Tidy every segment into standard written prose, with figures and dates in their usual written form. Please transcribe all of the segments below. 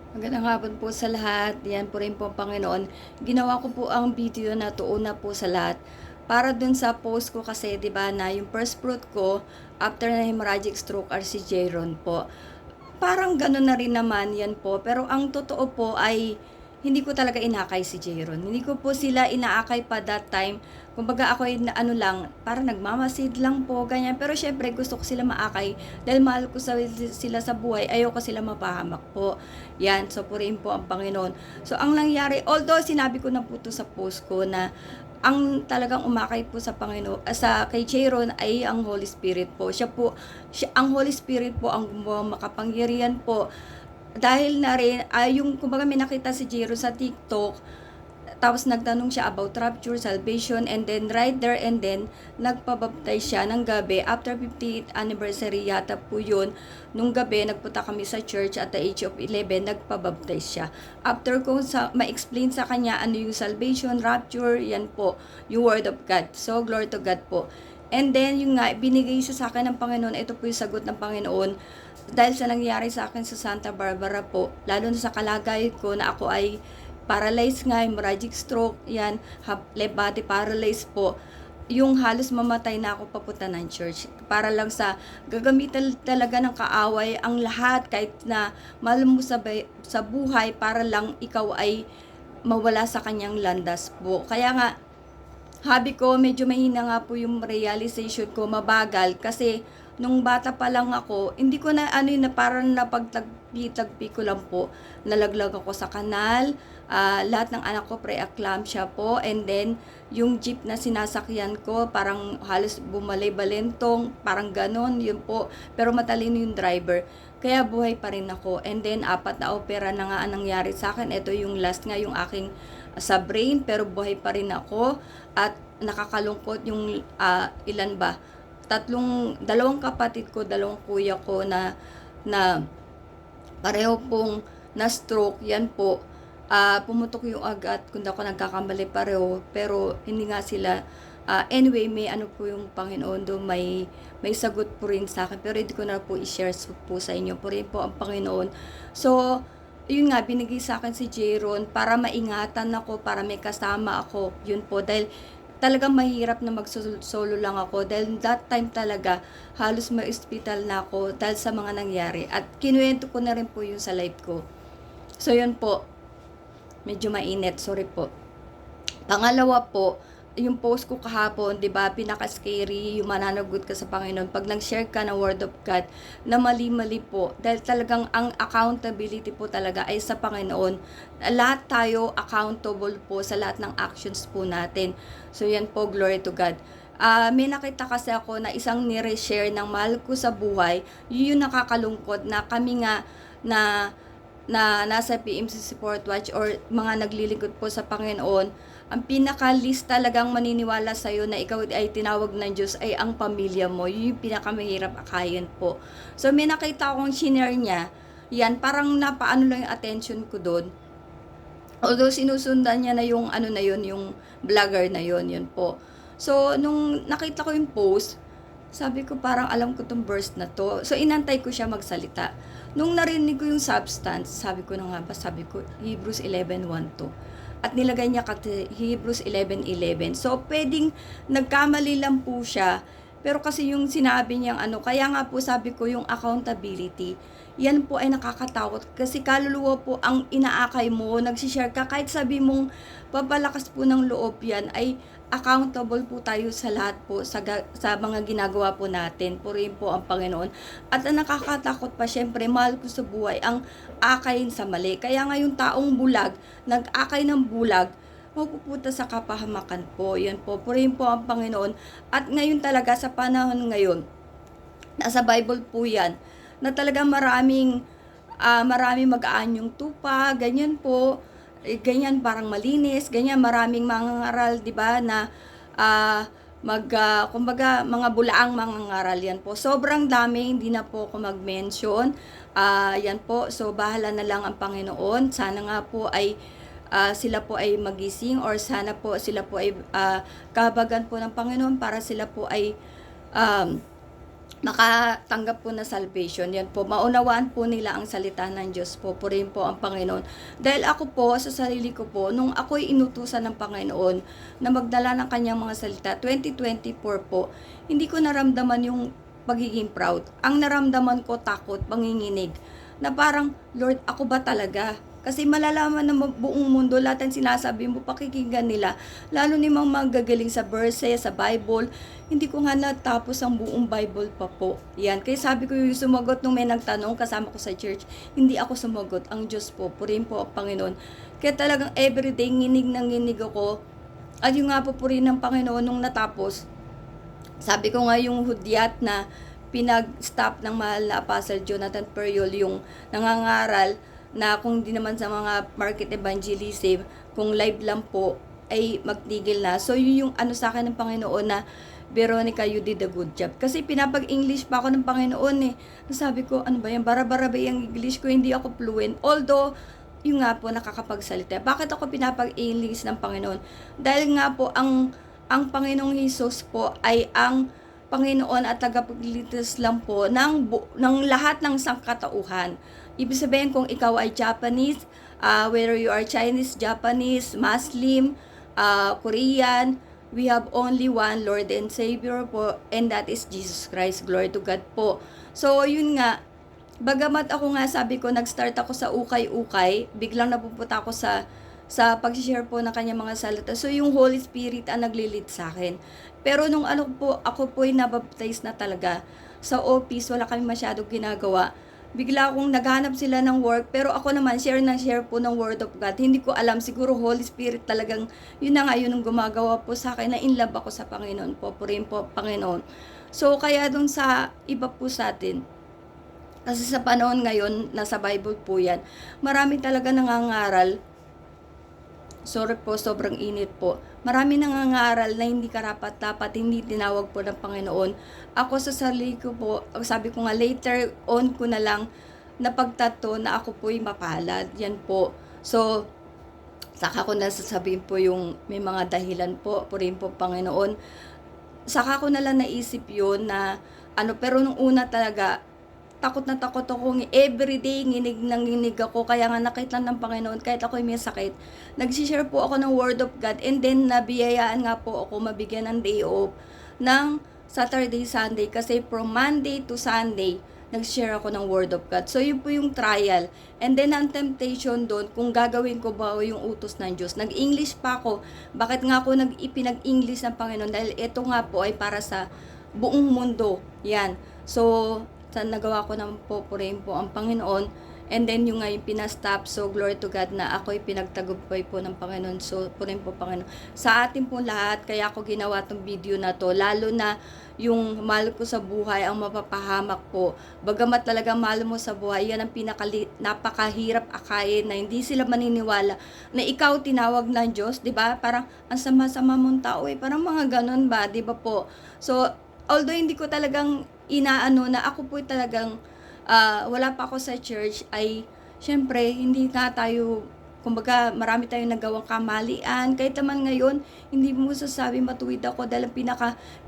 Magandang hapon po sa lahat. Yan po rin po ang Panginoon. Ginawa ko po ang video na to una po sa lahat. Para dun sa post ko kasi, di ba, na yung first fruit ko after na hemorrhagic stroke are si Jaron po. Parang gano'n na rin naman yan po. Pero ang totoo po ay hindi ko talaga inakay si Jaron. Hindi ko po sila inaakay pa that time. Kumbaga ako ay ano lang, parang nagmamasid lang po, ganyan. Pero syempre gusto ko sila maakay dahil mahal ko sila sa buhay. Ayoko sila mapahamak po. Yan, so purihin po ang Panginoon. So ang nangyari, although sinabi ko na po to sa post ko na ang talagang umakay po sa Panginoon, sa kay Jaron ay ang Holy Spirit po. Ang Holy Spirit po ang gumawa makapangyarihan po dahil na rin, yung kumbaga may nakita si Jiro sa TikTok, tapos nagtanong siya about rapture, salvation, and then right there and then, nagpabaptize siya ng gabi. After 50th anniversary yata po yun, nung gabi, nagpunta kami sa church at the age of 11, nagpabaptize siya. After ko ma-explain sa kanya ano yung salvation, rapture, yan po, yung word of God. So, glory to God po. And then, yung nga, binigay sa akin ng Panginoon, ito po yung sagot ng Panginoon, dahil sa nangyari sa akin sa Santa Barbara po, lalo na sa kalagayan ko na ako ay paralyzed nga, hemorrhagic stroke, yan, left body paralyzed po, yung halos mamatay na ako papunta ng church. Para lang sa gagamitan talaga ng kaaway ang lahat kahit na mahal mo sa buhay para lang ikaw ay mawala sa kanyang landas po. Kaya nga, habi ko, medyo mahina nga po yung realization ko, mabagal, kasi nung bata pa lang ako, hindi ko na ano yun, na parang napagtagpi-tagpi ko lang po. Nalaglag ako sa kanal, lahat ng anak ko pre-eclampsia po, and then yung jeep na sinasakyan ko, parang halos bumalay-balentong, parang ganon, yun po. Pero matalino yung driver. Kaya buhay pa rin ako. And then, 4 na opera na nga ang nangyari sa akin. Ito yung last nga, yung aking sa brain, pero buhay pa rin ako. At nakakalungkot yung ilan ba? Dalawang kapatid ko, dalawang kuya ko na pareho pong na-stroke. Yan po. Pumutok yung agat, kung ako nagkakamali pareho, pero hindi nga sila. Anyway, may ano po yung Panginoon do, may sagot po rin sa akin, pero hindi ko na po i-share po sa inyo. Po rin po ang Panginoon. So, yun nga, binigay sa akin si Jaron para maingatan ako, para may kasama ako. Yun po, dahil talagang mahirap na mag-solo lang ako. Dahil that time talaga, halos ma-hospital na ako dahil sa mga nangyari. At kinuwento ko na rin po yun sa live ko. So, yun po. Medyo mainit, sorry po. Pangalawa po, yung post ko kahapon, 'di ba, pinaka-scary yung mananagot ka sa Panginoon pag nag-share ka ng word of God na mali-mali po, dahil talagang ang accountability po talaga ay sa Panginoon. Lahat tayo accountable po sa lahat ng actions po natin. So yan po, glory to God. May nakita kasi ako na isang nire-share ng mahal ko sa buhay, yun yung nakakalungkot na kami nga na nasa PMC Support Watch or mga naglilingkod po sa Panginoon, ang pinaka-least talagang maniniwala sa'yo na ikaw ay tinawag ng Diyos ay ang pamilya mo. Yun yung pinakamahirap akayin po. So, may nakita akong shinare niya. Yan, parang napaano lang yung attention ko doon. Although, sinusundan niya na yung ano na yun, yung vlogger na yun, yun po. So, nung nakita ko yung post, sabi ko parang alam ko tong verse na to. So, inantay ko siya magsalita. Nung narinig ko yung substance, sabi ko na nga ba, sabi ko, Hebrews 11:1 to. At nilagay niya Hebrews 11:11. So, pwedeng nagkamali lang po siya. Pero kasi yung sinabi niyang ano, kaya nga po sabi ko yung accountability, yan po ay nakakatakot. Kasi kaluluwa po ang inaakay mo, nagsishare ka, kahit sabi mong papalakas po ng loob yan, ay accountable po tayo sa lahat po, sa mga ginagawa po natin. Purihin po ang Panginoon. At ang nakakatakot pa, syempre, mahal ko sa buhay, ang akayin sa mali. Kaya nga yung taong bulag, nag-akay ng bulag, mapupunta sa kapahamakan po. Yan po, purihin po ang Panginoon. At ngayon talaga, sa panahon ngayon, nasa Bible po yan, na talagang maraming mag-aanyong tupa, ganyan po, ganyan parang malinis, ganyan maraming mangangaral, 'di ba, na kumbaga mga bulaang mangangaral yan po. Sobrang dami, hindi na po ako mag-mention. Yan po, so bahala na lang ang Panginoon. Sana nga po ay sila po ay magising, or sana po sila po ay kahabagan po ng Panginoon para sila po ay makatanggap po na salvation. Yan po, maunawaan po nila ang salita ng Diyos po, purihin po ang Panginoon. Dahil ako po, sa sarili ko po, nung ako'y inutusan ng Panginoon na magdala ng kanyang mga salita, 2024 po, hindi ko naramdaman yung pagiging proud. Ang naramdaman ko, takot, panginginig, na parang, Lord, ako ba talaga? Kasi malalaman ng buong mundo, lahat ng sinasabi mo, pakikinggan nila. Lalo ni mga gagaling sa verse, sa Bible. Hindi ko nga natapos ang buong Bible pa po. Yan. Kaya sabi ko yung sumagot nung may nagtanong kasama ko sa church, hindi ako sumagot. Ang Diyos po, purihin po ang Panginoon. Kaya talagang everyday, nginig na nginig ako. At yung nga po purihin ng Panginoon nung natapos, sabi ko nga yung hudyat na pinag-stop ng mahal na Apostle Jonathan Periol, yung nangangaral na kung di naman sa mga market evangelism, kung live lang po, ay magtigil na. So, yun yung ano sa akin ng Panginoon na, Veronica, you did a good job. Kasi pinapag-English pa ako ng Panginoon eh. Sabi ko, ano ba yan? Bara-bara ba yung English ko? Hindi ako fluent. Although, yung nga po, nakakapagsalita. Bakit ako pinapag-English ng Panginoon? Dahil nga po, ang Panginoong Hesus po ay ang Panginoon at tagapagligtas lang po ng lahat ng sangkatauhan. Ibig sabihin kung ikaw ay Japanese, whether you are Chinese, Japanese, Muslim, Korean, we have only one Lord and Savior po, and that is Jesus Christ. Glory to God po. So, yun nga, bagamat ako nga sabi ko, nag-start ako sa ukay-ukay, biglang napupunta ako sa pag-share po ng kanyang mga salita. So, yung Holy Spirit ang naglilid sa akin. Pero nung ako po ay nabaptize na talaga, sa office, wala kami masyadong ginagawa. Bigla akong naghanap sila ng work, pero ako naman, share po ng Word of God. Hindi ko alam, siguro Holy Spirit talagang, yun na nga yun ang gumagawa po sa akin, na in love ako sa Panginoon po, purihin po Panginoon. So, kaya dun sa iba po sa atin, kasi sa panahon ngayon, nasa Bible po yan, marami talaga nangangaral. Sorry po, sobrang init po. Marami nangangaral na hindi karapat-dapat, hindi tinawag po ng Panginoon. Ako sa sarili ko po, sabi ko nga later on ko na lang napagtato na ako po'y mapalad. Yan po. So, saka ko nasasabihin po yung may mga dahilan po, rin po Panginoon. Saka ko na lang naisip yun na pero nung una talaga, takot na takot ako, everyday nginig ako, kaya nga nakita ng Panginoon kahit ako may sakit, nagsishare po ako ng Word of God, and then nabiyayaan nga po ako mabigyan ng day off ng Saturday, Sunday, kasi from Monday to Sunday nag-share ako ng Word of God. So yun po yung trial, and then ang temptation doon, kung gagawin ko ba yung utos ng Diyos. Nag-English pa ako. Bakit nga ako pinag-English ng Panginoon? Dahil ito nga po ay para sa buong mundo. Yan. So nagawa ko ng pupurihin po ang Panginoon, and then yung nga yung pinastop. So glory to God na ako'y pinagtagumpay po ng Panginoon. So purihin po Panginoon sa atin po lahat. Kaya ako ginawa tong video na to, lalo na yung mahal ko sa buhay ang mapapahamak po. Bagamat talaga mahal mo sa buhay, yan ang napakahirap akayin, na hindi sila maniniwala na ikaw tinawag ng Diyos, di ba? Parang ang sama-sama mong tao parang mga ganun ba, di ba po? So although hindi ko talagang inaano na ako po talagang wala pa ako sa church, ay syempre hindi nga tayo, kumbaga marami tayong nagawang kamalian. Kahit naman ngayon, hindi mo sasabi matuwid ako, dahil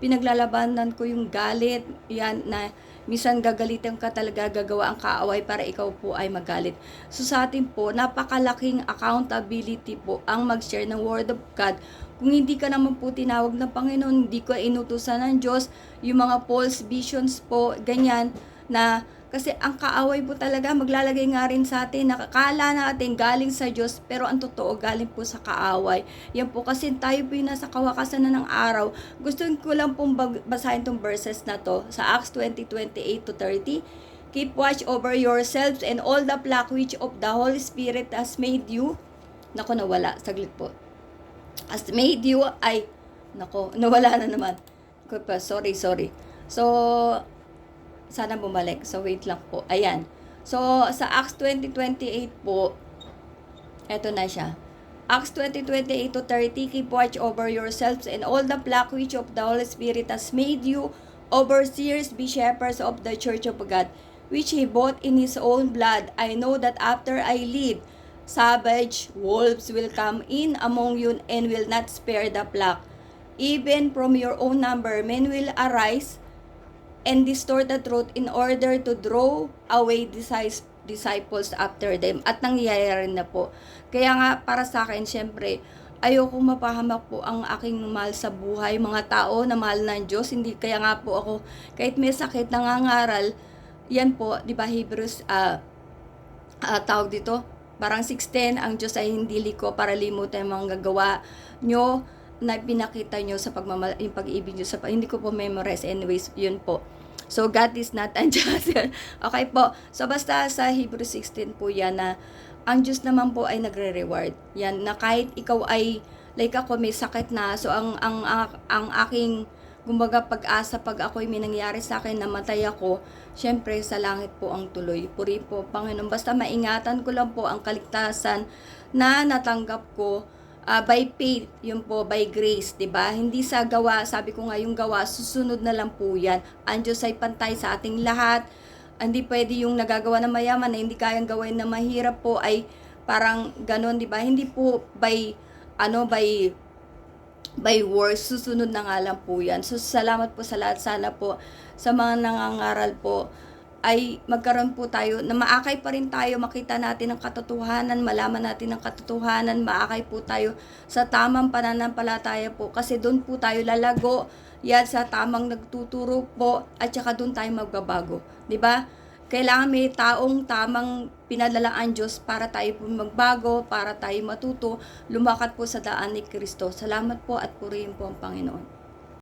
pinaglalabanan ko yung galit, yan na minsan gagalitan ka talaga, gagawa ang kaaway para ikaw po ay magalit. So sa atin po, napakalaking accountability po ang mag-share ng Word of God. Kung hindi ka naman po tinawag ng Panginoon, hindi ka inutusan ng Diyos, yung mga false visions po, ganyan, na kasi ang kaaway po talaga maglalagay nga rin sa atin, nakakala natin galing sa Diyos, pero ang totoo galing po sa kaaway. Yan po kasi tayo po yung nasa kawakasan na ng araw. Gusto ko lang pong basahin tong verses na to sa Acts 20:28-30. Keep watch over yourselves and all the flock which of the Holy Spirit has made you. Nako, nawala. Saglit po. Has made you, nawala na naman. Sorry. So, sana bumalik. So, wait lang po. Ayan. So, sa Acts 20:28 po, eto na siya. Acts 20:28-30, keep watch over yourselves and all the flock which of the Holy Spirit has made you overseers, be shepherds of the church of God, which He bought in His own blood. I know that after I leave, savage wolves will come in among you and will not spare the flock. Even from your own number, men will arise and distort the truth in order to draw away disciples after them. At nangyayari na po. Kaya nga para sa akin, syempre, ayoko mapahamak po ang aking mahal sa buhay, mga tao na mahal ng Diyos. Hindi, kaya nga po ako, kahit may sakit, nangangaral, yan po, di ba, Hebrews, tawag dito, parang 6:10, ang Diyos ay hindi liko para limutan ang mga gagawa nyo na pinakita nyo sa yung pag-ibig nyo hindi ko po memorize anyways, yun po. So, God is not unjust. Okay po. So, basta sa Hebrews 16 po yan na ang Diyos naman po ay nagre-reward. Yan, na kahit ikaw ay, like ako, may sakit na, so ang aking, kumbaga, pag-asa, pag ako'y may nangyari sa akin, namatay ako, syempre, sa langit po ang tuloy. Puri po, Panginoon. Basta maingatan ko lang po ang kaligtasan na natanggap ko by faith, yun po, by grace, 'di ba? Hindi sa gawa, sabi ko nga, yung gawa, susunod na lang po yan. Ang Diyos ay pantay sa ating lahat. Hindi pwede yung nagagawa ng mayaman na hindi kayang gawin na mahirap po ay parang ganon, 'di ba? Hindi po by words, susunod na nga lang po yan. So, salamat po sa lahat. Sana po sa mga nangangaral po ay magkaroon po tayo, na maakay pa rin tayo, makita natin ang katotohanan, malaman natin ang katotohanan, maakay po tayo sa tamang pananampalataya po, kasi doon po tayo lalago, yan sa tamang nagtuturo po, at saka doon tayo magbabago, di ba? Kailangan may taong tamang pinadala ang Diyos para tayo po magbago, para tayo matuto, lumakat po sa daan ni Kristo. Salamat po at purihin po ang Panginoon.